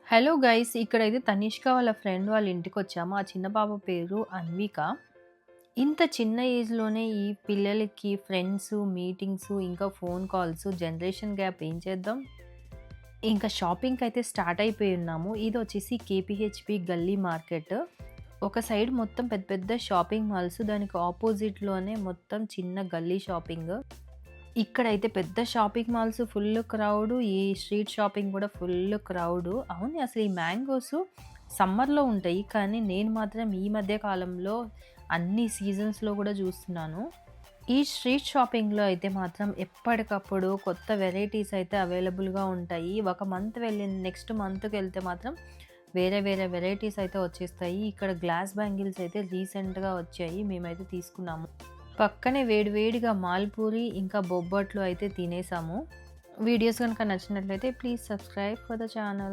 Hello guys! ఇక్కడైతే తనిష్క వాళ్ళ friend వాళ్ళ ఇంటికొచ్చాము. ఆ చిన్న పాప పేరు అన్విక. ఇంత చిన్న ఏజ్‌లోనే ఈ పిల్లలకి ఫ్రెండ్సు, మీటింగ్సు, ఇంకా ఫోన్ కాల్సు, జనరేషన్ గ్యాప్ ఏం చేద్దాం? ఇంకా షాపింగ్‌కైతే స్టార్ట్ అయిపోయి ఉన్నాము. ఇదొచ్చేసి కేపీహెచ్‌పీ గల్లీ మార్కెట్. ఒక సైడ్ మొత్తం పెద్ద పెద్ద షాపింగ్ మాల్స్. దానికి అపోజిట్‌లోనే మొత్తం చిన్న గల్లీ షాపింగ్. ఇక్కడైతే పెద్ద షాపింగ్ మాల్స్ ఫుల్ క్రౌడు. ఈ స్ట్రీట్ షాపింగ్ గూడా ఫుల్ క్రౌడు. అవును. అసలు ఈ మ్యాంగోస్ సమ్మర్‌లో ఉంటాయి. కానీ నేను మాత్రం ఈ మధ్య కాలంలో అన్ని సీజన్స్‌లో గూడా చూస్తున్నాను. ఈ స్ట్రీట్ షాపింగ్‌లో అయితే మాత్రం ఎప్పటికప్పుడు కొత్త వెరైటీస్ అయితే అవైలబుల్‌గా ఉంటాయి. ఒక మంత్ వెళ్ళిన నెక్స్ట్ మంత్‌కెళ్తే మాత్రం వేరే వేరే వెరైటీస్ అయితే వచ్చేస్తాయి. ఇక్కడ గ్లాస్ బ్యాంగిల్స్ అయితే రీసెంట్‌గా వచ్చాయి. మేమైతే తీసుకున్నాము. పక్కనే వేడి వేడిగా మాల్‌పూరి, ఇంకా బొబ్బట్లు అయితే తినేసాము. వీడియోస్ గనుక నచ్చినట్లయితే please subscribe for the channel.